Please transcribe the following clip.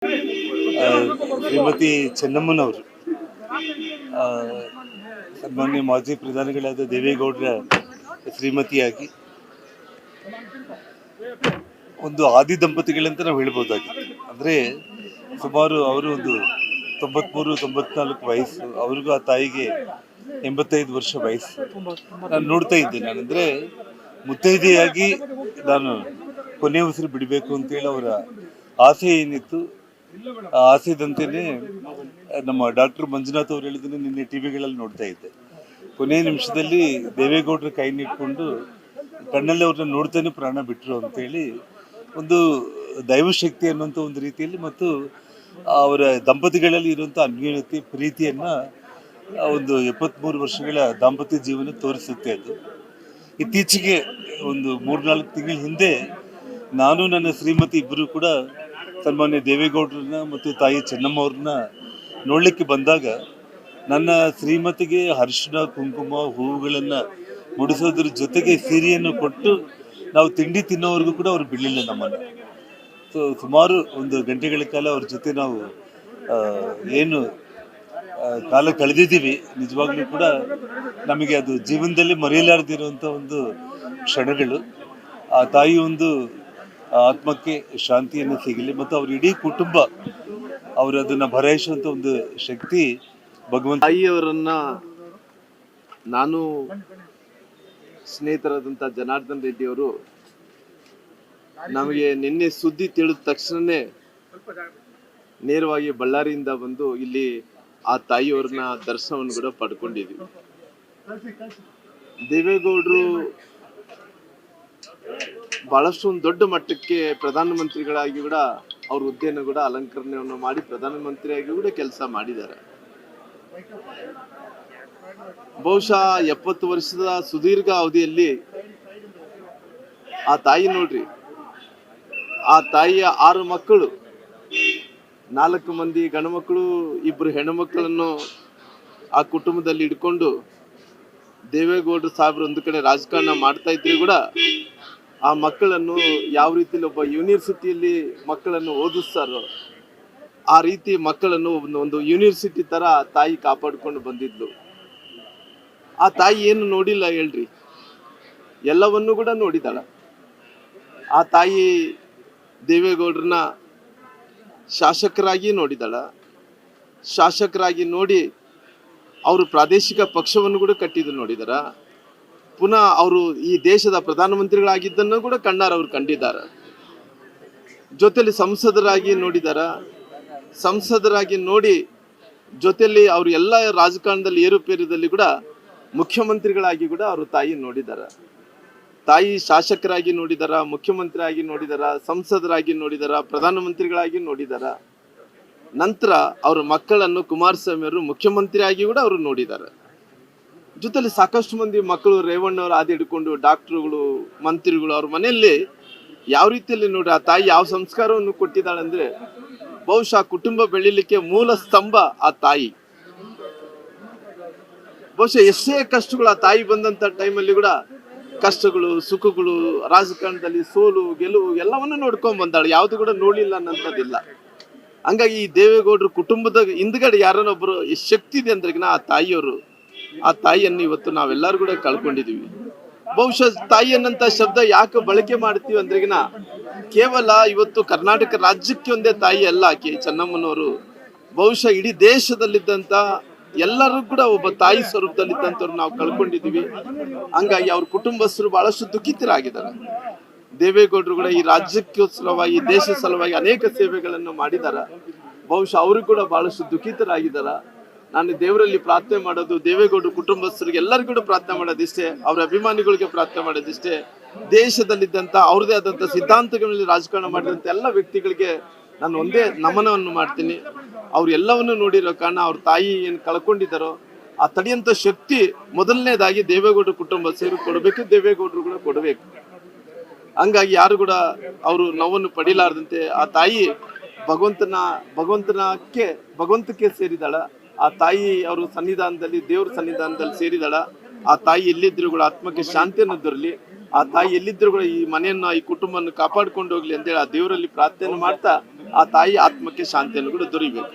ಶ್ರೀಮತಿ ಚೆನ್ನಮ್ಮನವರು ಸನ್ಮಾನ್ಯ ಮಾಜಿ ಪ್ರಧಾನಿಗಳಾದ ದೇವೇಗೌಡರ ಶ್ರೀಮತಿಯಾಗಿ ಒಂದು ಆದಿ ದಂಪತಿಗಳಂತ ನಾವು ಹೇಳ್ಬೋದಾಗಿತ್ತು. ಅಂದರೆ ಸುಮಾರು ಅವರು ಒಂದು 93-94 ವಯಸ್ಸು, ಅವ್ರಿಗೂ ಆ ತಾಯಿಗೆ 85 ವರ್ಷ ವಯಸ್ಸು. ನಾನು ನೋಡ್ತಾ ಇದ್ದೆ, ನಾನಂದರೆ ಮುತ್ತೈದೆಯಾಗಿ ನಾನು ಕೊನೆ ಉಸಿರು ಬಿಡಬೇಕು ಅಂತೇಳಿ ಅವರ ಆಸೆ ಏನಿತ್ತು, ಆ ಆಸೆದಂತೆಯೇ ನಮ್ಮ ಡಾಕ್ಟರ್ ಮಂಜುನಾಥ್ ಅವರು ಹೇಳಿದ್ದನ್ನು ನಿನ್ನೆ ಟಿವಿಗಳಲ್ಲಿ ನೋಡ್ತಾ ಇದ್ದೆ. ಕೊನೆಯ ನಿಮಿಷದಲ್ಲಿ ದೇವೇಗೌಡರ ಕೈನಿಟ್ಕೊಂಡು ಕಣ್ಣಲ್ಲಿ ಅವ್ರನ್ನ ನೋಡ್ತಾನೆ ಪ್ರಾಣ ಬಿಟ್ಟರು ಅಂತೇಳಿ ಒಂದು ದೈವಶಕ್ತಿ ಅನ್ನುವಂಥ ಒಂದು ರೀತಿಯಲ್ಲಿ ಮತ್ತು ಅವರ ದಂಪತಿಗಳಲ್ಲಿ ಇರುವಂಥ ಅನ್ಯೋನ್ಯತೆ ಪ್ರೀತಿಯನ್ನು ಒಂದು 73 ವರ್ಷಗಳ ದಾಂಪತ್ಯ ಜೀವನ ತೋರಿಸುತ್ತೆ. ಅದು ಇತ್ತೀಚೆಗೆ ಒಂದು 3-4 ತಿಂಗಳ ಹಿಂದೆ ನಾನು ನನ್ನ ಶ್ರೀಮತಿ ಇಬ್ಬರು ಕೂಡ ಸನ್ಮಾನ್ಯ ದೇವೇಗೌಡರನ್ನ ಮತ್ತು ತಾಯಿ ಚೆನ್ನಮ್ಮ ಅವ್ರನ್ನ ನೋಡಲಿಕ್ಕೆ ಬಂದಾಗ ನನ್ನ ಶ್ರೀಮತಿಗೆ ಅರಿಶಿಣ ಕುಂಕುಮ ಹೂವುಗಳನ್ನು ಮುಡಿಸೋದ್ರ ಜೊತೆಗೆ ಸೀರೆಯನ್ನು ಕೊಟ್ಟು ನಾವು ತಿಂಡಿ ತಿನ್ನೋವರೆಗೂ ಕೂಡ ಅವ್ರು ಬಿಡಲಿಲ್ಲ ನಮ್ಮನ್ನು. ಸೊ ಸುಮಾರು ಒಂದು ಗಂಟೆಗಳ ಕಾಲ ಅವ್ರ ಜೊತೆ ನಾವು ಏನು ಕಾಲ ಕಳೆದಿದ್ದೀವಿ. ನಿಜವಾಗ್ಲೂ ಕೂಡ ನಮಗೆ ಅದು ಜೀವನದಲ್ಲಿ ಮರೆಯಲಾರದಿರುವಂಥ ಒಂದು ಕ್ಷಣಗಳು. ಆ ತಾಯಿ ಒಂದು ಆತ್ಮಕ್ಕೆ ಶಾಂತಿಯನ್ನು ಸಿಗಲಿ ಮತ್ತು ಅವ್ರ ಇಡೀ ಕುಟುಂಬ ಅವರು ಅದನ್ನು ಭರವಹಿಸುವಂಥ ಒಂದು ಶಕ್ತಿ ಭಗವಂತ. ತಾಯಿಯವರನ್ನ ನಾನು ಸ್ನೇಹಿತರಾದಂಥ ಜನಾರ್ದನ್ ರೆಡ್ಡಿ ಅವರು ನಮಗೆ ನಿನ್ನೆ ಸುದ್ದಿ ತಿಳಿದ ತಕ್ಷಣನೇ ನೇರವಾಗಿ ಬಳ್ಳಾರಿಯಿಂದ ಬಂದು ಇಲ್ಲಿ ಆ ತಾಯಿಯವರನ್ನ ದರ್ಶನವನ್ನು ಕೂಡ ಪಡ್ಕೊಂಡಿದ್ದೀವಿ. ದೇವೇಗೌಡರು ಬಹಳಷ್ಟು ಒಂದು ದೊಡ್ಡ ಮಟ್ಟಕ್ಕೆ ಪ್ರಧಾನಮಂತ್ರಿಗಳಾಗಿ ಕೂಡ ಅವ್ರ ಹುದ್ದೆಯನ್ನು ಕೂಡ ಅಲಂಕರಣೆಯನ್ನು ಮಾಡಿ ಪ್ರಧಾನಮಂತ್ರಿಯಾಗಿ ಕೂಡ ಕೆಲಸ ಮಾಡಿದ್ದಾರೆ. ಬಹುಶಃ 70 ವರ್ಷದ ಸುದೀರ್ಘ ಅವಧಿಯಲ್ಲಿ ಆ ತಾಯಿ ನೋಡ್ರಿ, ಆ ತಾಯಿಯ 6 ಮಕ್ಕಳು, 4 ಮಂದಿ ಗಂಡು ಮಕ್ಕಳು, 2 ಹೆಣ್ಣು ಮಕ್ಕಳನ್ನು ಆ ಕುಟುಂಬದಲ್ಲಿ ಇಟ್ಕೊಂಡು ದೇವೇಗೌಡರು ಸಾಹೇಬರು ಒಂದು ಕಡೆ ರಾಜಕಾರಣ ಮಾಡ್ತಾ ಇದ್ರು ಕೂಡ ಆ ಮಕ್ಕಳನ್ನು ಯಾವ ರೀತಿಯಲ್ಲಿ ಒಬ್ಬ ಯೂನಿವರ್ಸಿಟಿಯಲ್ಲಿ ಮಕ್ಕಳನ್ನು ಓದಿಸ್ತಾರೋ ಆ ರೀತಿ ಮಕ್ಕಳನ್ನು ಒಂದು ಯೂನಿವರ್ಸಿಟಿ ತರ ತಾಯಿ ಕಾಪಾಡ್ಕೊಂಡು ಬಂದಿದ್ಲು. ಆ ತಾಯಿ ಏನು ನೋಡಿಲ್ಲ ಹೇಳ್ರಿ, ಎಲ್ಲವನ್ನೂ ಕೂಡ ನೋಡಿದಾಳ. ಆ ತಾಯಿ ದೇವೇಗೌಡರನ್ನ ಶಾಸಕರಾಗಿ ನೋಡಿದಾಳ. ಶಾಸಕರಾಗಿ ನೋಡಿ ಅವರು ಪ್ರಾದೇಶಿಕ ಪಕ್ಷವನ್ನು ಕೂಡ ಕಟ್ಟಿದ್ದು ನೋಡಿದಾರ. ಪುನಃ ಅವರು ಈ ದೇಶದ ಪ್ರಧಾನಮಂತ್ರಿಗಳಾಗಿದ್ದನ್ನು ಕೂಡ ಕಣ್ಣಾರ ಕಂಡಿದ್ದಾರೆ. ಜೊತೆಲಿ ಸಂಸದರಾಗಿ ನೋಡಿದಾರ. ಸಂಸದರಾಗಿ ನೋಡಿ ಜೊತೆಲಿ ಅವರು ಎಲ್ಲ ರಾಜಕಾರಣದಲ್ಲಿ ಏರುಪೇರದಲ್ಲಿ ಕೂಡ ಮುಖ್ಯಮಂತ್ರಿಗಳಾಗಿ ಕೂಡ ಅವರು ತಾಯಿ ನೋಡಿದಾರ. ತಾಯಿ ಶಾಸಕರಾಗಿ ನೋಡಿದಾರ, ಮುಖ್ಯಮಂತ್ರಿ ಆಗಿ ನೋಡಿದಾರ, ಸಂಸದರಾಗಿ ನೋಡಿದಾರ, ಪ್ರಧಾನಮಂತ್ರಿಗಳಾಗಿ ನೋಡಿದಾರ. ನಂತರ ಅವ್ರ ಮಕ್ಕಳನ್ನು ಕುಮಾರಸ್ವಾಮಿ ಅವರು ಮುಖ್ಯಮಂತ್ರಿ ಆಗಿ ಕೂಡ ಅವರು ನೋಡಿದ್ದಾರೆ. ಜೊತೆಲಿ ಸಾಕಷ್ಟು ಮಂದಿ ಮಕ್ಕಳು ರೇವಣ್ಣವರು ಆದಿ ಹಿಡ್ಕೊಂಡು ಡಾಕ್ಟರ್ಗಳು, ಮಂತ್ರಿಗಳು ಅವ್ರ ಮನೆಯಲ್ಲಿ ಯಾವ ರೀತಿಯಲ್ಲಿ ನೋಡಿ ಆ ತಾಯಿ ಯಾವ ಸಂಸ್ಕಾರವನ್ನು ಕೊಟ್ಟಿದ್ದಾಳೆ ಅಂದ್ರೆ ಬಹುಶಃ ಕುಟುಂಬ ಬೆಳಿಲಿಕ್ಕೆ ಮೂಲ ಸ್ತಂಭ ಆ ತಾಯಿ. ಬಹುಶಃ ಎಷ್ಟೇ ಕಷ್ಟಗಳು ಆ ತಾಯಿ ಬಂದಂತ ಟೈಮಲ್ಲಿ ಕೂಡ ಕಷ್ಟಗಳು, ಸುಖಗಳು, ರಾಜಕಾರಣದಲ್ಲಿ ಸೋಲು ಗೆಲುವು ಎಲ್ಲವನ್ನೂ ನೋಡ್ಕೊಂಡ್ ಬಂದಾಳೆ. ಯಾವ್ದು ಕೂಡ ನೋಡ್ಲಿಲ್ಲ ಅನ್ನೋದಿಲ್ಲ. ಹಂಗಾಗಿ ಈ ದೇವೇಗೌಡರು ಕುಟುಂಬದ ಹಿಂದ್ಗಡೆ ಯಾರನ್ನೊಬ್ರು ಶಕ್ತಿ ಇದೆ ಅಂದ್ರೆಗಿನ ಆ ತಾಯಿಯವರು. ಆ ತಾಯಿಯನ್ನು ಇವತ್ತು ನಾವೆಲ್ಲರೂ ಕೂಡ ಕಳ್ಕೊಂಡಿದೀವಿ. ಬಹುಶಃ ತಾಯಿ ಅನ್ನಂತ ಶಬ್ದ ಯಾಕೆ ಬಳಕೆ ಮಾಡ್ತೀವಿ ಅಂದ್ರೆಗಿನ ಕೇವಲ ಇವತ್ತು ಕರ್ನಾಟಕ ರಾಜ್ಯಕ್ಕೆ ಒಂದೇ ತಾಯಿ ಅಲ್ಲ ಆಕೆ ಚೆನ್ನಮ್ಮನವರು. ಬಹುಶಃ ಇಡೀ ದೇಶದಲ್ಲಿದ್ದಂತ ಎಲ್ಲರೂ ಕೂಡ ಒಬ್ಬ ತಾಯಿ ಸ್ವರೂಪದಲ್ಲಿದ್ದಂಥವ್ರು ನಾವು ಕಳ್ಕೊಂಡಿದೀವಿ. ಹಂಗಾಗಿ ಅವ್ರ ಕುಟುಂಬಸ್ಥರು ಬಹಳಷ್ಟು ದುಃಖಿತರಾಗಿದ್ದಾರೆ. ದೇವೇಗೌಡರು ಕೂಡ ಈ ರಾಜ್ಯಕ್ಕೆ ಸಲುವಾಗಿ, ಈ ದೇಶ ಸಲುವಾಗಿ ಅನೇಕ ಸೇವೆಗಳನ್ನು ಮಾಡಿದಾರ. ಬಹುಶಃ ಅವರು ಕೂಡ ಬಹಳಷ್ಟು ದುಃಖಿತರಾಗಿದ್ದಾರ. ನಾನು ದೇವರಲ್ಲಿ ಪ್ರಾರ್ಥನೆ ಮಾಡೋದು, ದೇವೇಗೌಡರು ಕುಟುಂಬಸ್ಥರಿಗೆ ಎಲ್ಲರಿಗೂ ಕೂಡ ಪ್ರಾರ್ಥನೆ ಮಾಡೋದಿಷ್ಟೇ, ಅವ್ರ ಅಭಿಮಾನಿಗಳಿಗೆ ಪ್ರಾರ್ಥನೆ ಮಾಡೋದಿಷ್ಟೇ, ದೇಶದಲ್ಲಿದ್ದಂಥ ಅವ್ರದೇ ಆದಂಥ ಸಿದ್ಧಾಂತಗಳಲ್ಲಿ ರಾಜಕಾರಣ ಮಾಡಿದಂಥ ಎಲ್ಲ ವ್ಯಕ್ತಿಗಳಿಗೆ ನಾನು ಒಂದೇ ನಮನವನ್ನು ಮಾಡ್ತೀನಿ. ಅವ್ರು ಎಲ್ಲವನ್ನು ನೋಡಿರೋ ಕಾರಣ ಅವ್ರ ತಾಯಿ ಏನು ಕಳ್ಕೊಂಡಿದ್ದಾರೋ ಆ ತಡೆಯಂಥ ಶಕ್ತಿ ಮೊದಲನೇದಾಗಿ ದೇವೇಗೌಡರ ಕುಟುಂಬ ಸೇರಿ ಕೊಡಬೇಕು, ದೇವೇಗೌಡರು ಕೂಡ ಕೊಡಬೇಕು. ಹಂಗಾಗಿ ಯಾರು ಕೂಡ ಅವರು ನೋವನ್ನು ಪಡಿಲಾರ್ದಂತೆ ಆ ತಾಯಿ ಭಗವಂತಕ್ಕೆ ಸೇರಿದಾಳ. ಆ ತಾಯಿ ಅವರು ಸನ್ನಿಧಾನದಲ್ಲಿ, ದೇವ್ರ ಸನ್ನಿಧಾನದಲ್ಲಿ ಸೇರಿದಾಳ. ಆ ತಾಯಿ ಎಲ್ಲಿದ್ರು ಕೂಡ ಆತ್ಮಕ್ಕೆ ಶಾಂತಿಯನ್ನು ದೊರಲಿ. ಆ ತಾಯಿ ಎಲ್ಲಿದ್ರು ಕೂಡ ಈ ಮನೆಯನ್ನ, ಈ ಕುಟುಂಬವನ್ನು ಕಾಪಾಡ್ಕೊಂಡು ಹೋಗ್ಲಿ ಅಂತೇಳಿ ಆ ದೇವರಲ್ಲಿ ಪ್ರಾರ್ಥನೆ ಮಾಡ್ತಾ ಆ ತಾಯಿ ಆತ್ಮ ಆತ್ಮಕ್ಕೆ ಶಾಂತಿಯನ್ನು ಕೂಡ ದೊರಿಬೇಕು.